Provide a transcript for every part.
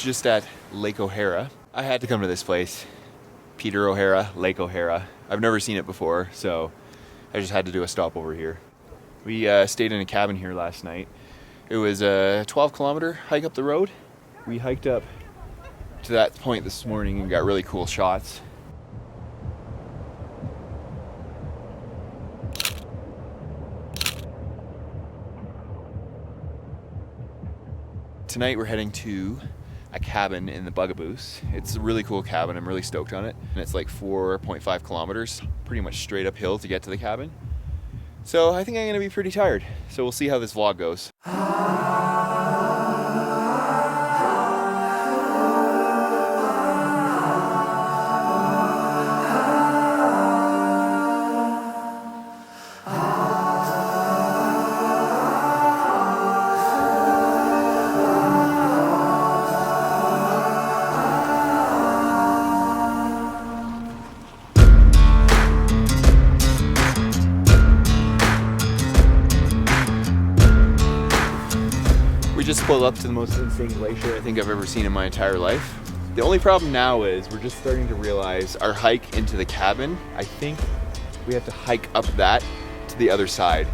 just at Lake O'Hara. I had to come to this place. Peter O'Hara, Lake O'Hara. I've never seen it before, so I just had to do a stop over here. We stayed in a cabin here last night. It was a 12-kilometer hike up the road. We hiked up to that point this morning and got really cool shots. Tonight we're heading to a cabin in the Bugaboos. It's a really cool cabin. I'm really stoked on it. And it's like 4.5 kilometers, pretty much straight uphill to get to the cabin. So I think I'm gonna be pretty tired. So we'll see how this vlog goes. Just pulled up to the most insane glacier I think I've ever seen in my entire life. The only problem now is we're just starting to realize our hike into the cabin, I think we have to hike up that to the other side.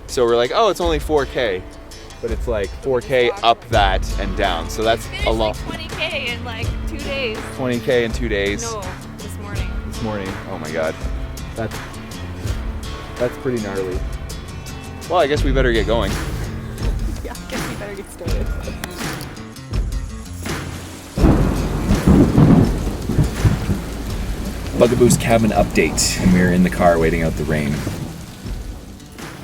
So we're like, oh, it's only 4K, but it's like 4K up that and down. So that's a lot. Like 20K in like 2 days. 20K in 2 days. No, this morning. This morning, oh my God. That's pretty gnarly. Well, I guess we better get going. Yeah, I guess we better get started. Bugaboo's cabin update, and we're in the car waiting out the rain.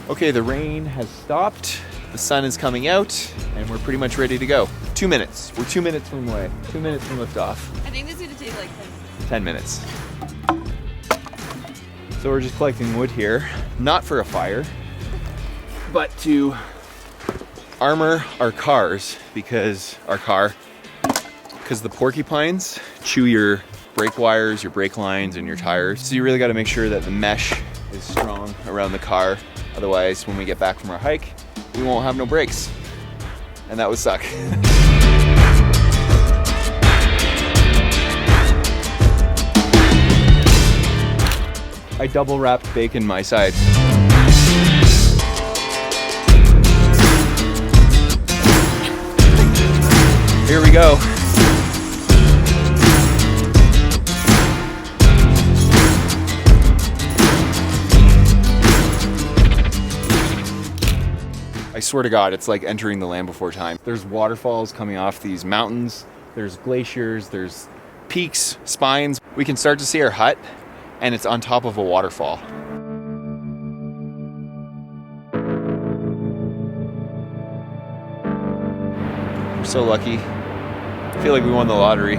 Okay, the rain has stopped, the sun is coming out, and we're pretty much ready to go. 2 minutes. We're 2 minutes from away. 2 minutes from liftoff. I think this is going to take like 10 minutes. So we're just collecting wood here, not for a fire, but to armor our cars because the porcupines chew your brake wires, your brake lines, and your tires. So you really got to make sure that the mesh is strong around the car. Otherwise, when we get back from our hike, we won't have no brakes. And that would suck. I double wrapped bacon my side. Here we go. I swear to God, it's like entering the land before time. There's waterfalls coming off these mountains. There's glaciers, there's peaks, spines. We can start to see our hut, and it's on top of a waterfall. We're so lucky. I feel like we won the lottery.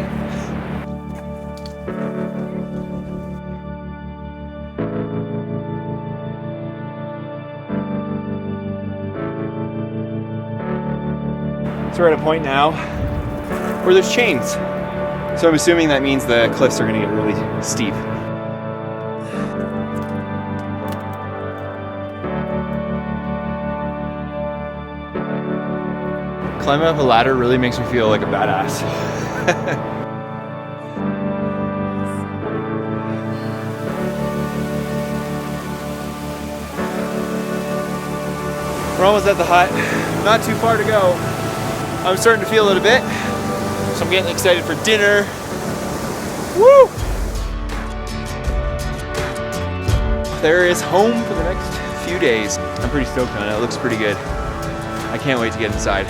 So we're at a point now where there's chains. So I'm assuming that means the cliffs are gonna get really steep. Climbing up a ladder really makes me feel like a badass. We're almost at the hut, not too far to go. I'm starting to feel it a bit, so I'm getting excited for dinner. Woo! There is home for the next few days. I'm pretty stoked on it. It looks pretty good. I can't wait to get inside.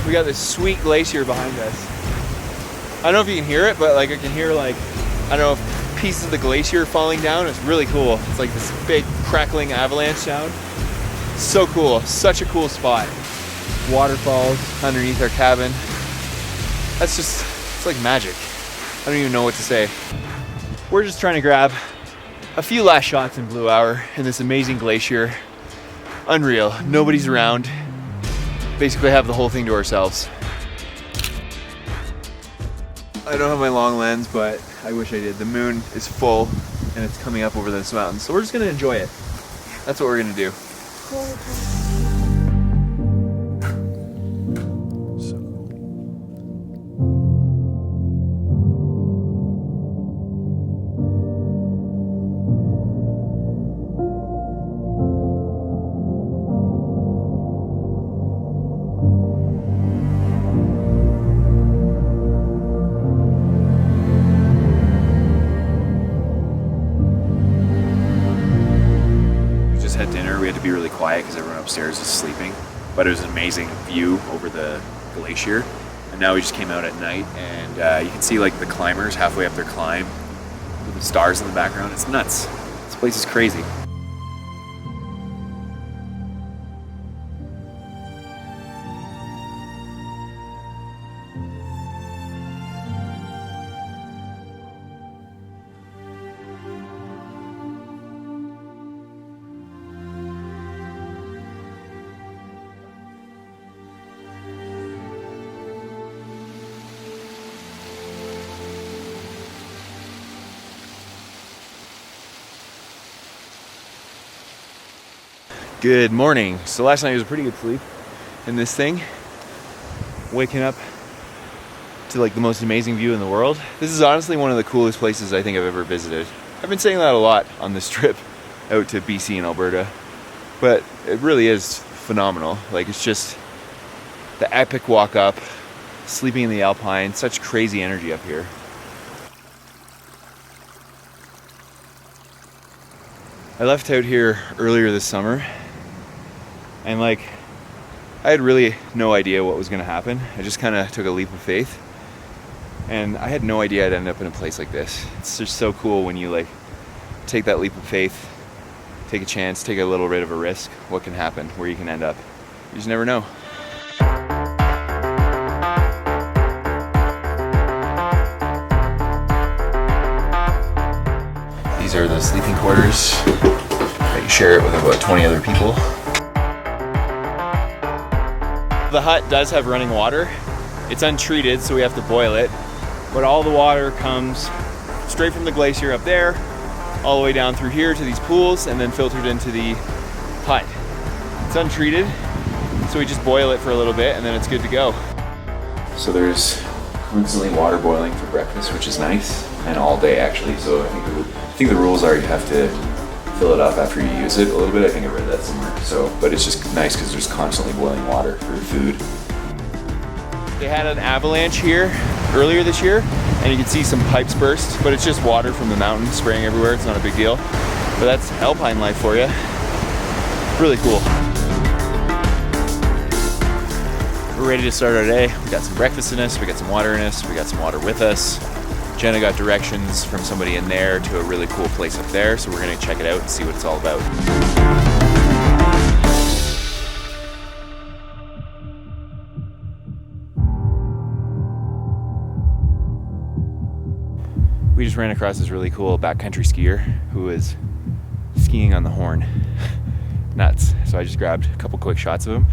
We got this sweet glacier behind us. I don't know if you can hear it, but like I can hear like, I don't know, if pieces of the glacier falling down. It's really cool. It's like this big crackling avalanche sound. So cool, such a cool spot. Waterfalls underneath our cabin. That's just, it's like magic. I don't even know what to say. We're just trying to grab a few last shots in Blue Hour in this amazing glacier. Unreal, nobody's around. Basically have the whole thing to ourselves. I don't have my long lens, but I wish I did. The moon is full and it's coming up over this mountain. So we're just gonna enjoy it. That's what we're gonna do. Cool. Had dinner. We had to be really quiet because everyone upstairs is sleeping, but it was an amazing view over the glacier. And now we just came out at night, and you can see like the climbers halfway up their climb with the stars in the background. It's nuts. This place is crazy. Good morning. So last night was a pretty good sleep in this thing. Waking up to like the most amazing view in the world. This is honestly one of the coolest places I think I've ever visited. I've been saying that a lot on this trip out to BC and Alberta, but it really is phenomenal. Like, it's just the epic walk up, sleeping in the Alpine, such crazy energy up here. I left out here earlier this summer, and like, I had really no idea what was gonna happen. I just kind of took a leap of faith, and I had no idea I'd end up in a place like this. It's just so cool when you like take that leap of faith, take a chance, take a little bit of a risk. What can happen, where you can end up. You just never know. These are the sleeping quarters. You share it with about 20 other people. The hut does have running water. It's untreated, so we have to boil it. But all the water comes straight from the glacier up there, all the way down through here to these pools, and then filtered into the hut. It's untreated, so we just boil it for a little bit, and then it's good to go. So there's constantly water boiling for breakfast, which is nice, and all day actually. So I think the rules are you have to fill it up after you use it a little bit. I think I read that somewhere. So, but it's just nice because there's constantly boiling water for food. They had an avalanche here earlier this year, and you can see some pipes burst, but it's just water from the mountain spraying everywhere. It's not a big deal. But that's Alpine life for you. Really cool. We're ready to start our day. We got some breakfast in us, we got some water in us, we got some water with us. Jenna got directions from somebody in there to a really cool place up there, so we're gonna check it out and see what it's all about. We just ran across this really cool backcountry skier who was skiing on the Horn. Nuts. So I just grabbed a couple quick shots of him.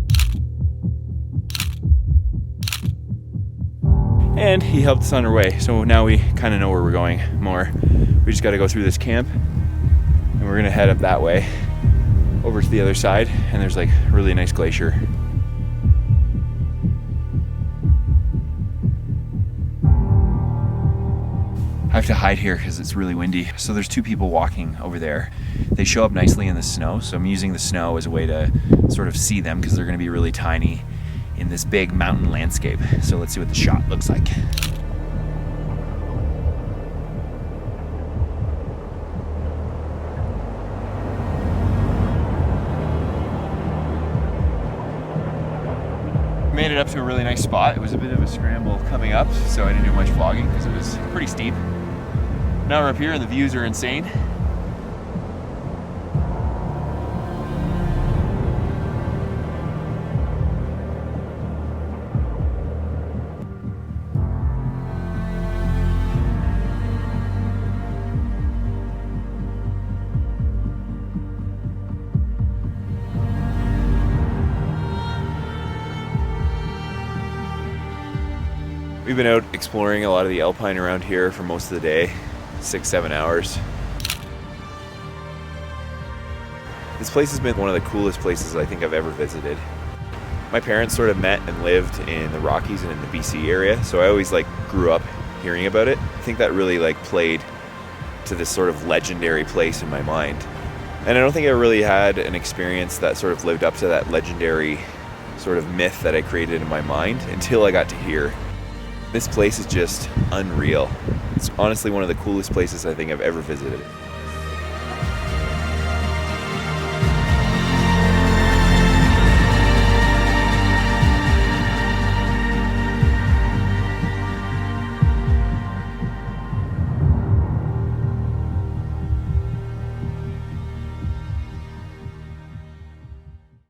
And he helped us on our way. So now we kind of know where we're going more. We just got to go through this camp, and we're gonna head up that way over to the other side, and there's like a really nice glacier. I have to hide here because it's really windy. So there's two people walking over there. They show up nicely in the snow, so I'm using the snow as a way to sort of see them because they're gonna be really tiny in this big mountain landscape. So let's see what the shot looks like. Made it up to a really nice spot. It was a bit of a scramble coming up, so I didn't do much vlogging because it was pretty steep. Now we're up here and the views are insane. We've been out exploring a lot of the Alpine around here for most of the day, 6-7 hours. This place has been one of the coolest places I think I've ever visited. My parents sort of met and lived in the Rockies and in the BC area, so I always like grew up hearing about it. I think that really like played to this sort of legendary place in my mind. And I don't think I really had an experience that sort of lived up to that legendary sort of myth that I created in my mind until I got to here. This place is just unreal. It's honestly one of the coolest places I think I've ever visited.